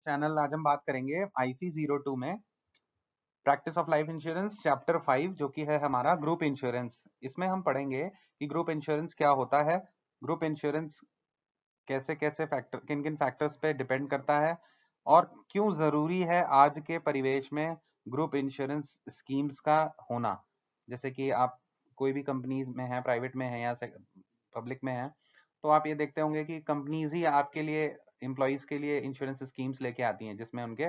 Channel आज हम बात करेंगे IC02 में practice of life insurance chapter 5 जो कि है हमारा ग्रुप इंश्योरेंस। इसमें हम पढ़ेंगे कि ग्रुप इंश्योरेंस क्या होता है, ग्रुप इंश्योरेंस कैसे कैसे फैक्टर किन किन फैक्टर्स पे डिपेंड करता है और क्यों जरूरी है आज के परिवेश में ग्रुप इंश्योरेंस स्कीम्स का होना। जैसे कि आप कोई भी कंपनीज में है, प्राइवेट में है या पब्लिक में है, तो आप ये देखते होंगे कि कंपनीज ही आपके लिए एम्प्लॉयज के लिए इंश्योरेंस स्कीम्स लेके आती हैं जिसमें उनके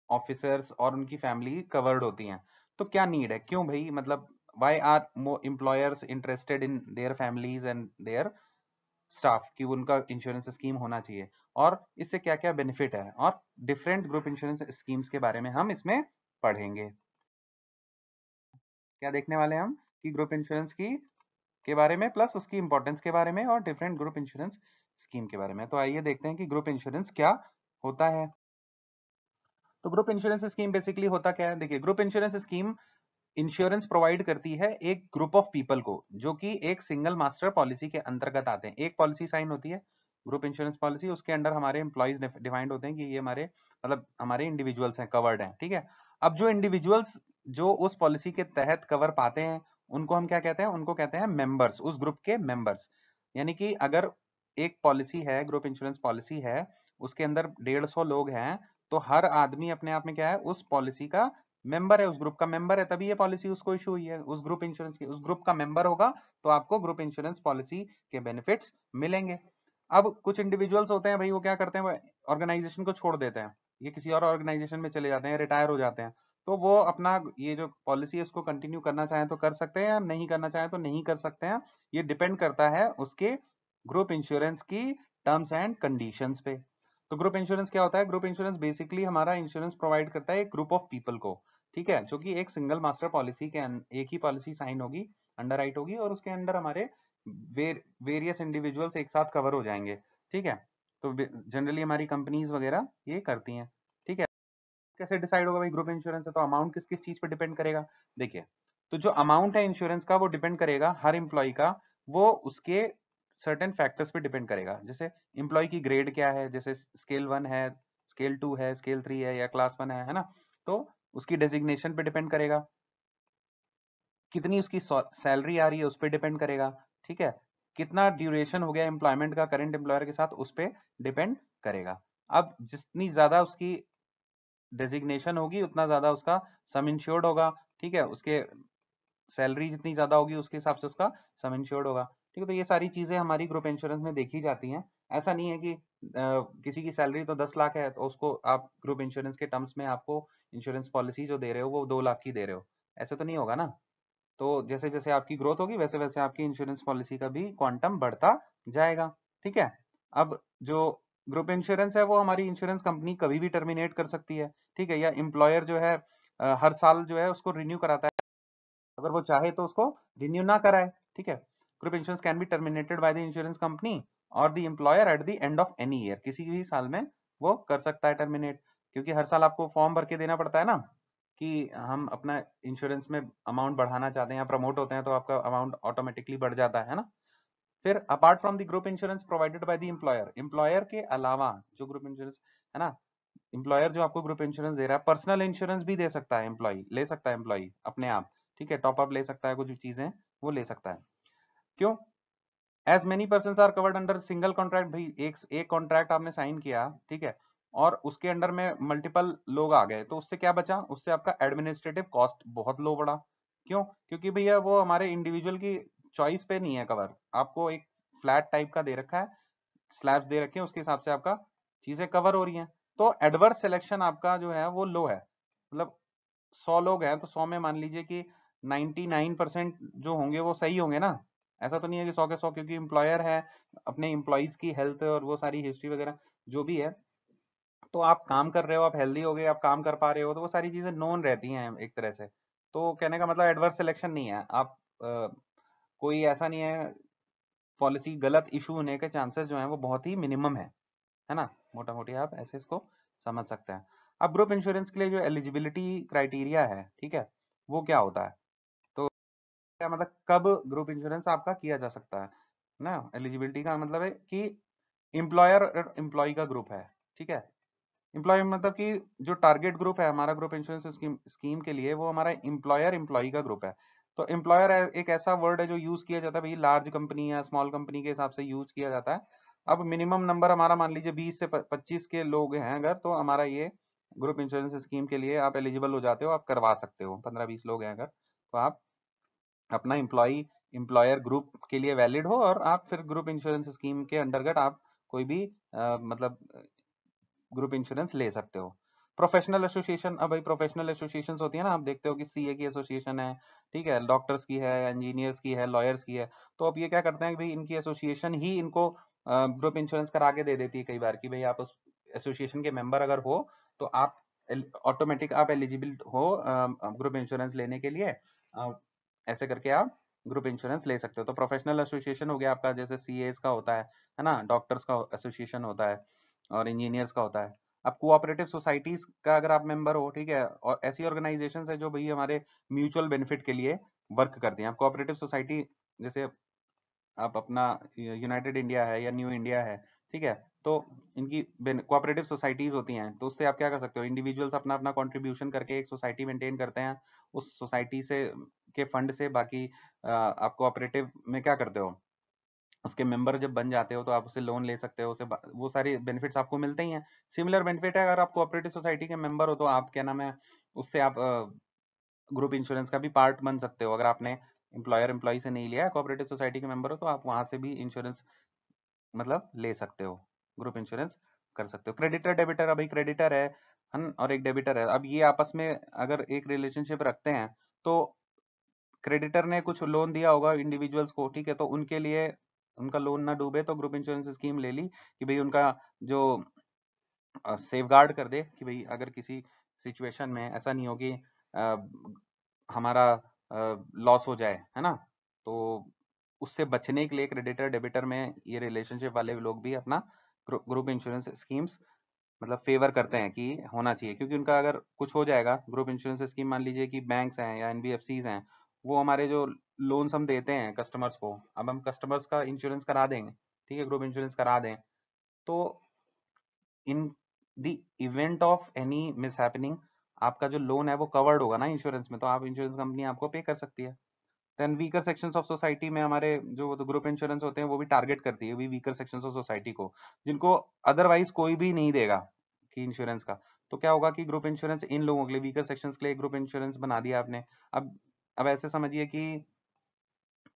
ऑफिसर्स और उनकी फैमिली कवर्ड होती हैं। तो क्या नीड है, क्यों भाई, मतलब why are employers interested in their families and their staff कि उनका इंश्योरेंस स्कीम होना चाहिए और इससे क्या क्या बेनिफिट है, और डिफरेंट ग्रुप इंश्योरेंस स्कीम्स के बारे में हम इसमें पढ़ेंगे। क्या देखने वाले हैं हम कि ग्रुप इंश्योरेंस की के बारे में प्लस उसकी इंपॉर्टेंस के बारे में और डिफरेंट ग्रुप इंश्योरेंस स्कीम के बारे में। तो आइए देखते हैं कि ग्रुप इंश्योरेंस क्या होता है। तो ग्रुप इंश्योरेंस स्कीम बेसिकली होता क्या है, देखिए group insurance scheme insurance provide करती है एक ग्रुप ऑफ पीपल को जो कि एक सिंगल मास्टर पॉलिसी के अंतर्गत आते हैं। एक पॉलिसी साइन होती है ग्रुप इंश्योरेंस पॉलिसी, उसके अंडर हमारे एम्प्लॉयज डिफाइंड होते हैं कि ये हमारे मतलब हमारे इंडिविजुअल्स हैं, कवर्ड हैं, ठीक है। अब जो इंडिविजुअल्स जो उस पॉलिसी के तहत कवर पाते हैं उनको हम क्या कहते हैं, उनको कहते हैं मेंबर्स, उस ग्रुप के मेंबर्स। यानी कि अगर एक पॉलिसी है, ग्रुप इंश्योरेंस पॉलिसी है, उसके अंदर 150 लोग हैं, तो हर आदमी अपने आप में क्या है, उस पॉलिसी का मेंबर है, उस ग्रुप का मेंबर है, तभी ये पॉलिसी उसको इशू हुई है। उस ग्रुप इंश्योरेंस की उस ग्रुप का मेंबर होगा तो आपको ग्रुप इंश्योरेंस पॉलिसी के बेनिफिट्स मिलेंगे। अब कुछ इंडिविजुअल्स होते हैं भाई, वो क्या करते हैं, वो ऑर्गेनाइजेशन को छोड़ देते हैं, ये किसी और ऑर्गेनाइजेशन में चले जाते हैं, रिटायर हो जाते हैं। तो वो अपना ये जो पॉलिसी है उसको कंटिन्यू करना चाहें तो कर सकते हैं, या नहीं करना चाहें तो नहीं कर सकते हैं। ये डिपेंड करता है उसके ग्रुप इंश्योरेंस की टर्म्स एंड कंडीशंस पे। तो ग्रुप इंश्योरेंस क्या होता है, ग्रुप इंश्योरेंस बेसिकली हमारा इंश्योरेंस प्रोवाइड करता है एक ग्रुप ऑफ पीपल को, ठीक है, जो कि एक सिंगल मास्टर पॉलिसी के एक ही पॉलिसी साइन होगी, अंडरराइट होगी और उसके अंडर हमारे वेरियस इंडिविजुअल्स एक साथ कवर हो जाएंगे, ठीक है। तो जनरली हमारी कंपनीज वगैरह ये करती हैं, ठीक है। कैसे डिसाइड होगा भाई ग्रुप इंश्योरेंस है तो अमाउंट किस किस चीज पे डिपेंड करेगा, देखिए। तो जो अमाउंट है इंश्योरेंस का वो डिपेंड करेगा हर एम्प्लॉय का, वो उसके सर्टेन फैक्टर्स पे डिपेंड करेगा। जैसे एम्प्लॉय की ग्रेड क्या है, जैसे स्केल 1 है, स्केल 2 है, स्केल 3 है या क्लास 1 है ना। तो उसकी डेजिग्नेशन पे डिपेंड करेगा, कितनी उसकी सैलरी आ रही है उस पर डिपेंड करेगा, ठीक है। कितना ड्यूरेशन हो गया एम्प्लॉयमेंट का करंट एम्प्लॉयर के साथ उस पर डिपेंड करेगा। अब जितनी ज्यादा उसकी डेजिग्नेशन होगी उतना ज्यादा उसका सम इंश्योर्ड होगा, ठीक है। उसके सैलरी जितनी ज्यादा होगी उसके हिसाब से उसका सम इंश्योर्ड होगा, ठीक है। तो ये सारी चीजें हमारी ग्रुप इंश्योरेंस में देखी जाती हैं। ऐसा नहीं है कि किसी की सैलरी तो 10 लाख है तो उसको आप ग्रुप इंश्योरेंस के टर्म्स में आपको इंश्योरेंस पॉलिसी जो दे रहे हो वो 2 लाख की दे रहे हो, ऐसे तो नहीं होगा ना। तो जैसे जैसे आपकी ग्रोथ होगी वैसे वैसे आपकी इंश्योरेंस पॉलिसी का भी क्वांटम बढ़ता जाएगा, ठीक है। अब जो ग्रुप इंश्योरेंस है वो हमारी इंश्योरेंस कंपनी कभी भी टर्मिनेट कर सकती है, ठीक है, या एम्प्लॉयर जो है हर साल जो है उसको रिन्यू कराता है, अगर वो चाहे तो उसको रिन्यू ना कराए, ठीक है। Group insurance can be terminated by the insurance company or the employer at the end of any year, किसी भी साल में वो कर सकता है टर्मिनेट। क्योंकि हर साल आपको फॉर्म भर के देना पड़ता है ना कि हम अपना इंश्योरेंस में अमाउंट बढ़ाना चाहते हैं या प्रमोट होते हैं तो आपका अमाउंट ऑटोमेटिकली बढ़ जाता है ना। फिर apart from the group insurance provided by the employer, employer के अलावा जो ग्रुप इंश्योरेंस है ना, एम्प्लॉयर जो आपको ग्रुप इंश्योरेंस दे रहा है, पर्सनल इंश्योरेंस भी दे सकता है, एम्प्लॉय ले सकता है, एम्प्लॉय अपने आप, ठीक है, टॉप अप ले सकता है, कुछ चीजें वो ले सकता है। क्यों, as many person are covered under single contract, भाई एक कॉन्ट्रैक्ट आपने साइन किया, ठीक है, और उसके अंडर में मल्टीपल लोग आ गए तो उससे क्या बचा, उससे आपका एडमिनिस्ट्रेटिव कॉस्ट बहुत लो बढ़ा। क्यों, क्योंकि भैया वो हमारे इंडिविजुअल की चॉइस पे नहीं है कवर, आपको एक फ्लैट टाइप का दे रखा है, स्लैब्स दे रखे हैं, उसके हिसाब से आपका चीजें कवर हो रही हैं। तो एडवर्स सिलेक्शन आपका जो है वो लो है, मतलब 100 लोग हैं तो 100 में मान लीजिए कि 99% जो होंगे वो सही होंगे ना। ऐसा तो नहीं है कि 100 के 100, क्योंकि एम्प्लॉयर है, अपने एम्प्लॉयज की हेल्थ और वो सारी हिस्ट्री वगैरह जो भी है, तो आप काम कर रहे हो, आप हेल्दी हो गए, आप काम कर पा रहे हो, तो वो सारी चीजें नोन रहती हैं एक तरह से। तो कहने का मतलब एडवर्स सिलेक्शन नहीं है, आप कोई ऐसा नहीं है, पॉलिसी गलत इशू होने के चांसेस जो हैं वो बहुत ही मिनिमम है ना। मोटा मोटी आप ऐसे इसको समझ सकते हैं। अब ग्रुप इंश्योरेंस के लिए जो एलिजिबिलिटी क्राइटेरिया है, ठीक है, वो क्या होता है, तो क्या मतलब कब ग्रुप इंश्योरेंस आपका किया जा सकता है ना। एलिजिबिलिटी का मतलब है कि एम्प्लॉयर और एम्प्लॉय का ग्रुप है, ठीक है, एम्प्लॉय मतलब कि जो टारगेट ग्रुप है हमारा ग्रुप इंश्योरेंस स्कीम के लिए, वो हमारा एम्प्लॉयर एम्प्लॉई का ग्रुप है। तो एम्प्लॉयर एक ऐसा वर्ड है जो यूज किया जाता है भाई लार्ज कंपनी या स्मॉल कंपनी के हिसाब से यूज किया जाता है। अब मिनिमम नंबर हमारा मान लीजिए 20 से 25 के लोग हैं अगर, तो हमारा ये ग्रुप इंश्योरेंस स्कीम के लिए आप एलिजिबल हो जाते हो, आप करवा सकते हो। 15-20 लोग हैं अगर, तो आप अपना एम्प्लॉयर ग्रुप के लिए वैलिड हो, और आप फिर ग्रुप इंश्योरेंस स्कीम के अंतर्गत आप कोई भी मतलब ग्रुप इंश्योरेंस ले सकते हो। प्रोफेशनल एसोसिएशन, अब भाई प्रोफेशनल एसोसिएशन होती है ना, आप देखते हो कि सीए की एसोसिएशन है, ठीक है, डॉक्टर्स की है, इंजीनियर्स की है, लॉयर्स की है। तो अब ये क्या करते हैं कि भाई इनकी एसोसिएशन ही इनको ग्रुप इंश्योरेंस करा के दे देती है कई बार, कि भाई आप उस एसोसिएशन के मेंबर अगर हो तो आप ऑटोमेटिक आप एलिजिबल हो ग्रुप इंश्योरेंस लेने के लिए। ऐसे करके आप ग्रुप इंश्योरेंस ले सकते हो। तो प्रोफेशनल एसोसिएशन हो गया आपका, जैसे सीएस का होता है ना, डॉक्टर्स का एसोसिएशन होता है, और इंजीनियर्स का होता है। अब कोऑपरेटिव सोसाइटीज का अगर आप मेंबर हो, ठीक है, और ऐसी ऑर्गेनाइजेशन है जो भाई हमारे म्यूचुअल बेनिफिट के लिए वर्क करती हैं। आप कोऑपरेटिव सोसाइटी, जैसे आप अपना यूनाइटेड इंडिया है या न्यू इंडिया है, ठीक है, तो इनकी कोऑपरेटिव सोसाइटीज होती हैं। तो उससे आप क्या कर सकते हो, इंडिविजुअल्स अपना अपना कंट्रीब्यूशन करके एक सोसाइटी मेंटेन करते हैं। उस सोसाइटी से के फंड से बाकी आप कोऑपरेटिव में क्या करते हो, उसके मेंबर जब बन जाते हो तो आप उससे लोन ले सकते हो, उसे वो सारी बेनिफिट्स आपको मिलते ही हैं। सिमिलर बेनिफिट है, अगर आप कोऑपरेटिव सोसाइटी के मेंबर हो तो आप क्या नाम है, उससे आप ग्रुप इंश्योरेंस का भी पार्ट बन सकते हो। अगर आपने एम्प्लॉयर एम्प्लॉय से नहीं लिया है, कोऑपरेटिव सोसाइटी के मेंबर हो, तो आप वहां से भी इंश्योरेंस मतलब ले सकते हो, ग्रुप इंश्योरेंस कर सकते हो। क्रेडिटर डेबिटर, अभी क्रेडिटर है और एक डेबिटर है। अब ये आपस में अगर एक रिलेशनशिप रखते हैं, तो क्रेडिटर ने कुछ लोन दिया होगा इंडिविजुअल्स को, ठीक है, तो उनके लिए उनका लोन ना डूबे तो ग्रुप इंश्योरेंस स्कीम ले ली कि भाई उनका जो सेफ गार्ड कर दे, कि भाई अगर किसी सिचुएशन में ऐसा नहीं हो कि हमारा लॉस हो जाए, है ना। तो उससे बचने के लिए क्रेडिटर डेबिटर में ये रिलेशनशिप वाले लोग भी अपना ग्रुप इंश्योरेंस स्कीम्स मतलब फेवर करते हैं कि होना चाहिए, क्योंकि उनका अगर कुछ हो जाएगा, ग्रुप इंश्योरेंस स्कीम मान लीजिए कि बैंक्स हैं या एनबीएफसीज हैं, वो हमारे जो लोन्स हम देते हैं कस्टमर्स को, अब हम कस्टमर्स का इंश्योरेंस करा देंगे, ठीक है, ग्रुप इंश्योरेंस करा दें, तो in the event of any miss happening आपका जो लोन है वो कवर्ड होगा ना इंश्योरेंस में, तो आप इंश्योरेंस कंपनी आपको पे कर सकती है। Then weaker sections of society में हमारे जो तो ग्रुप इंश्योरेंस होते हैं वो भी टारगेट करती है वीकर सेक्शंस ऑफ सोसाइटी को, जिनको अदरवाइज कोई भी नहीं देगा कि इंश्योरेंस का। तो क्या होगा कि ग्रुप इंश्योरेंस इन लोगों के लिए, वीकर सेक्शंस के लिए ग्रुप इंश्योरेंस बना दिया आपने। अब ऐसे समझिए कि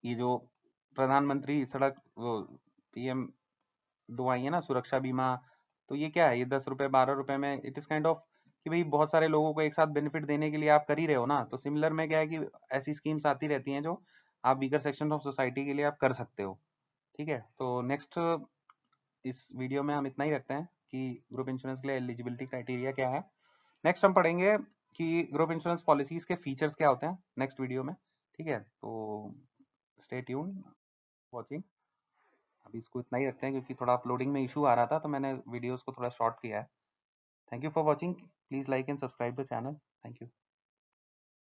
ये जो प्रधानमंत्री सड़क वो पीएम दो आई है ना, सुरक्षा बीमा, तो ये क्या है, ये 10 रुपए 12 रुपए में इट इज काइंड ऑफ कि भाई बहुत सारे लोगों को एक साथ बेनिफिट देने के लिए आप कर ही रहे हो ना। तो सिमिलर में क्या है कि ऐसी स्कीम्स आती रहती हैं जो आप वीकर सेक्शन ऑफ सोसाइटी के लिए आप कर सकते हो, ठीक है। तो नेक्स्ट इस वीडियो में हम इतना ही रखते हैं कि ग्रुप इंश्योरेंस के लिए एलिजिबिलिटी क्राइटेरिया क्या है। नेक्स्ट हम पढ़ेंगे कि ग्रुप इंश्योरेंस पॉलिसीज के फीचर्स क्या होते हैं नेक्स्ट वीडियो में, ठीक है। तो स्टे ट्यून वॉचिंग, अभी इसको इतना ही रखते हैं क्योंकि थोड़ा अपलोडिंग में इशू आ रहा था, तो मैंने वीडियोस को थोड़ा शॉर्ट किया है। Thank you for watching, please like and subscribe the channel, thank you.